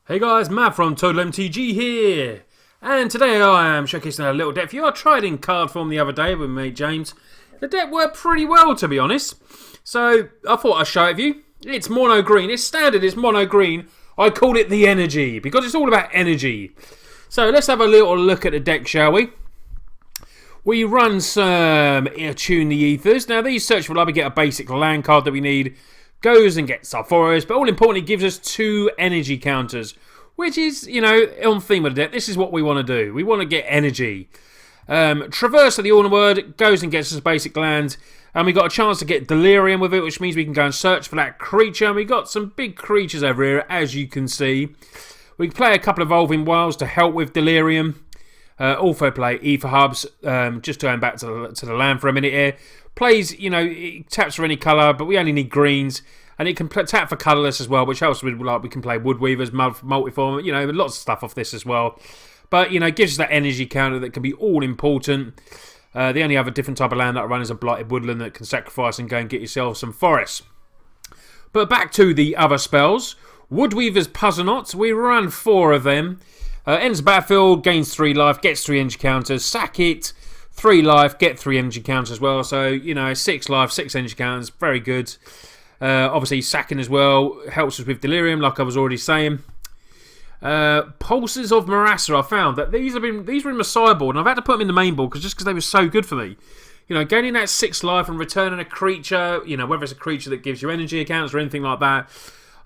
Hey guys, Matt from Total MTG here, and today I am showcasing a little deck for you. I tried in card form the other day with my mate James. The deck worked pretty well, to be honest, so I thought I'd show it to you. It's mono green, it's standard, it's mono green. I call it the energy, because it's all about energy. So let's have a little look at the deck, shall we? We run some Attune the Ethers. Now these search for love, we get a basic land card that we need. Goes and gets our forest, but all importantly gives us 2 energy counters, which is, you know, on theme of the deck. This is what we want to do. We want to get energy. Traverse of the Ornament Word goes and gets us basic land, and we got a chance to get Delirium with it, which means we can go and search for that creature, and we got some big creatures over here, as you can see. We can play a couple of Evolving Wilds to help with Delirium. Also play Ether Hubs, just going back to the land for a minute here. Plays, you know, it taps for any colour, but we only need greens. And it can tap for colourless as well, which helps with, like, we can play Woodweavers, Multiform, you know, lots of stuff off this as well. But, you know, it gives us that energy counter that can be all important. The only other different type of land that I run is a Blighted Woodland that can sacrifice and go and get yourself some forests. But back to the other spells. Woodweaver's Puzzle-Knots, we run 4 of them. Ends the battlefield, gains 3 life, gets 3 energy counters, sack it, 3 life, get 3 energy counters as well. So, you know, 6 life, 6 energy counters, very good. Obviously, sacking as well helps us with Delirium, like I was already saying. Pulses of Marassa, I found that these were in my sideboard, and I've had to put them in the main board because they were so good for me. You know, gaining that 6 life and returning a creature, you know, whether it's a creature that gives you energy accounts or anything like that.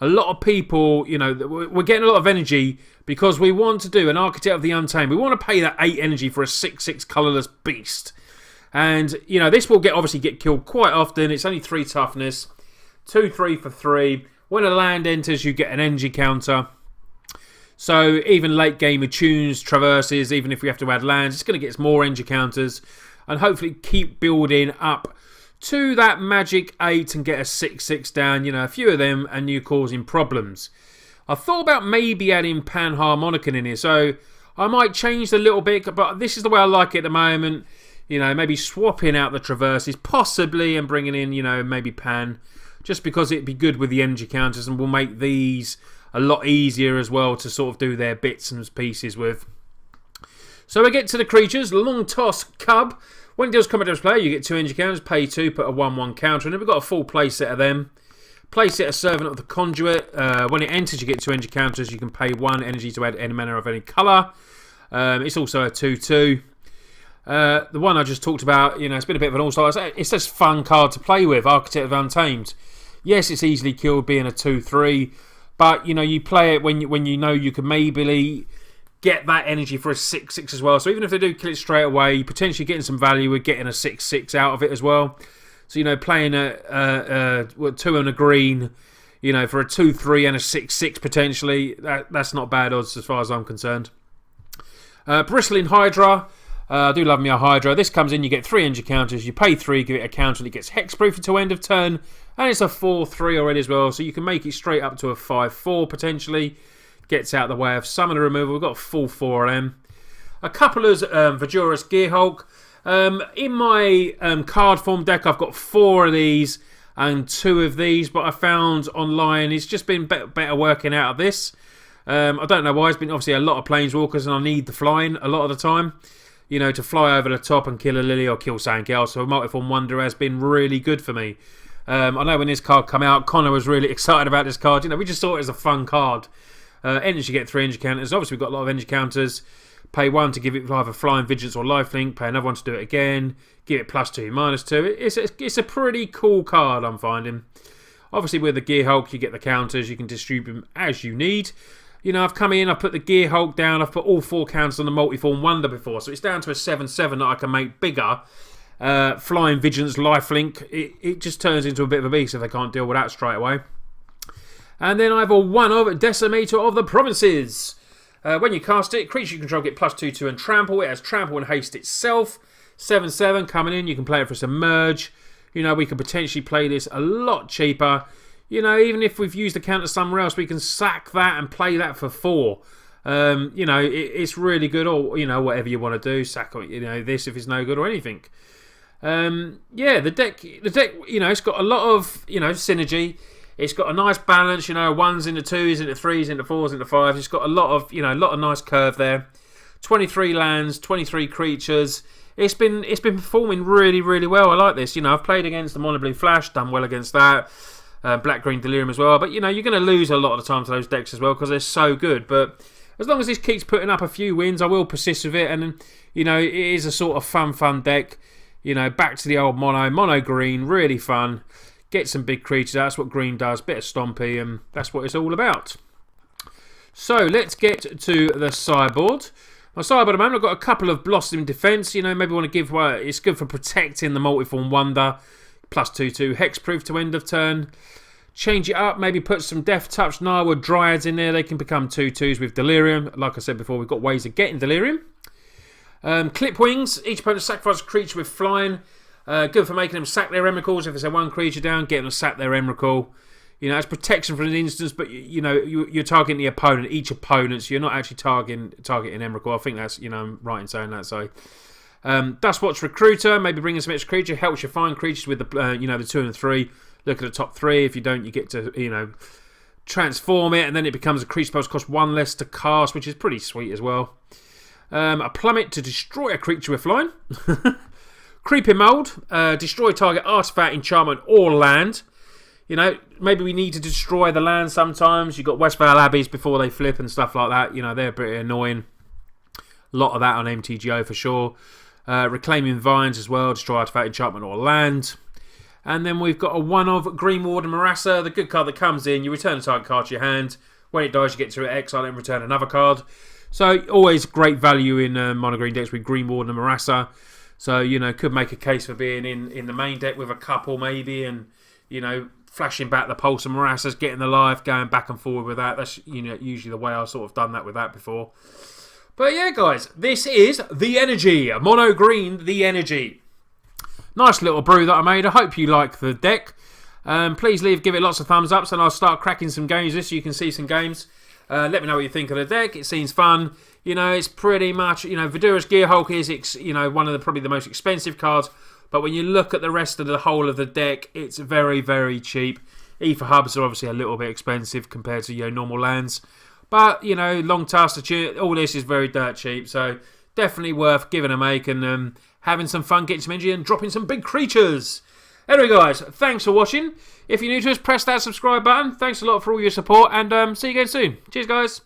A lot of people, you know, we're getting a lot of energy because we want to do an Architect of the Untamed. We want to pay that 8 energy for a 6/6 colourless beast. And, you know, this will obviously get killed quite often. It's only 3 toughness. 2/3 for 3. When a land enters, you get an energy counter. So even late game attunes, traverses, even if we have to add lands, it's going to get us more energy counters. And hopefully keep building up to that magic 8 and get a 6/6 down. You know, a few of them and you're causing problems. I thought about maybe adding Panharmonicon in here, so I might change a little bit, but this is the way I like it at the moment. You know, maybe swapping out the traverses, possibly, and bringing in, you know, maybe Pan, just because it'd be good with the energy counters and will make these a lot easier as well to sort of do their bits and pieces with. So we get to the creatures. Long Toss Cub. When it deals combat damage player, you get 2 energy counters, pay 2, put a 1/1 counter, and then we've got a full play set of them. Play set a Servant of the Conduit. When it enters, you get 2 energy counters. You can pay 1 energy to add any mana of any colour. It's also a 2/2. The one I just talked about, you know, it's been a bit of an all-star. It's just a fun card to play with, Architect of Untamed. Yes, it's easily killed being a 2/3, but, you know, you play it when you know you can maybe get that energy for a 6/6 as well. So even if they do kill it straight away, you're potentially getting some value with getting a 6/6 out of it as well. So, you know, playing a 2 and a green, you know, for a 2/3 and a 6/6 potentially, that's not bad odds as far as I'm concerned. Bristling Hydra. I do love me a Hydra. This comes in, you get 3 energy counters, you pay 3, give it a counter, and it gets hexproof until end of turn, and it's a 4/3 already as well, so you can make it straight up to a 5/4 potentially. Gets out of the way of some of the removal. We've got a full 4 of them. A couple of Vajura's Gearhulk. In my card form deck, I've got 4 of these and 2 of these, but I found online it's just been better working out of this. I don't know why. It's been obviously a lot of Planeswalkers, and I need the flying a lot of the time. You know, to fly over the top and kill a Lily or kill something else. So a Multiform Wonder has been really good for me. I know when this card came out, Connor was really excited about this card. You know, we just thought it was a fun card. Energy, get 3 energy counters. Obviously, we've got a lot of energy counters. Pay 1 to give it either Flying Vigilance or Lifelink. Pay another 1 to do it again. Give it +2, -2. It's a pretty cool card, I'm finding. Obviously, with the Gearhulk, you get the counters. You can distribute them as you need. You know, I've come in, I've put the Gearhulk down. I've put all 4 counters on the Multiform Wonder before. So it's down to a 7/7 that I can make bigger. Flying Vigilance, Lifelink. It just turns into a bit of a beast if they can't deal with that straight away. And then I have a 1 of Decimator of the Provinces. When you cast it, creature you control get +2/2 and trample. It has trample and haste itself. 7/7 coming in. You can play it for some merge. You know, we could potentially play this a lot cheaper. You know, even if we've used the counter somewhere else, we can sack that and play that for 4. You know, it's really good. Or, you know, whatever you want to do. Sack, you know, this if it's no good or anything. Yeah, the deck, you know, it's got a lot of, you know, synergy. It's got a nice balance, you know, 1s into 2s into 3s into 4s into 5s. It's got a lot of, you know, a lot of nice curve there. 23 lands, 23 creatures. It's been performing really, really well. I like this. You know, I've played against the Mono Blue Flash, done well against that. Black Green Delirium as well. But, you know, you're going to lose a lot of the time to those decks as well because they're so good. But as long as this keeps putting up a few wins, I will persist with it. And, you know, it is a sort of fun deck. You know, back to the old mono green, really fun. Get some big creatures. That's what green does. Bit of stompy, and that's what it's all about. So let's get to the sideboard. My sideboard at the moment, I've got a couple of Blossom Defense. You know, maybe want to give. It's good for protecting the Multiform Wonder. +2/2 hexproof to end of turn. Change it up. Maybe put some Death Touch Nirwood Dryads in there. They can become 2/2s with Delirium. Like I said before, we've got ways of getting Delirium. Clip Wings. Each opponent sacrifices a creature with flying. Good for making them sack their Emrakuls. If there's a one creature down, get them to sack their Emrakul. You know, it's protection for an instance, but you know, you're targeting the opponent, each opponent, so you're not actually targeting Emrakul. I think that's, you know, I'm right in saying that. So, Dustwatch Recruiter, maybe bringing some extra creature, helps you find creatures with the, you know, the 2 and 3. Look at the top 3. If you don't, you get to, you know, transform it, and then it becomes a creature spell cost 1 less to cast, which is pretty sweet as well. A Plummet to destroy a creature with flying. Creeping Mold, destroy target artifact, enchantment, or land. You know, maybe we need to destroy the land sometimes. You've got Westvale Abbeys before they flip and stuff like that. You know, they're pretty annoying. A lot of that on MTGO for sure. Reclaiming Vines as well, destroy artifact, enchantment, or land. And then we've got a one of Green Ward and Marassa, the good card that comes in. You return a target card to your hand. When it dies, you get to exile and return another card. So, always great value in mono green decks with Green Ward and Marassa. So, you know, could make a case for being in the main deck with a couple maybe, and, you know, flashing back the Pulse and Marassas, getting the life, going back and forward with that. That's, you know, usually the way I've sort of done that with that before. But yeah, guys, this is The Energy. Mono green, The Energy. Nice little brew that I made. I hope you like the deck. Please give it lots of thumbs ups, and I'll start cracking some games this so you can see some games. Let me know what you think of the deck. It seems fun. You know, it's pretty much, you know, Vidura's Gearhulk is, you know, one of the probably the most expensive cards. But when you look at the rest of the whole of the deck, it's very, very cheap. Ether Hubs are obviously a little bit expensive compared to, you know, normal lands. But, you know, Long Task, all this is very dirt cheap. So, definitely worth giving a make and having some fun, getting some energy and dropping some big creatures. Anyway, guys, thanks for watching. If you're new to us, press that subscribe button. Thanks a lot for all your support, and see you again soon. Cheers, guys.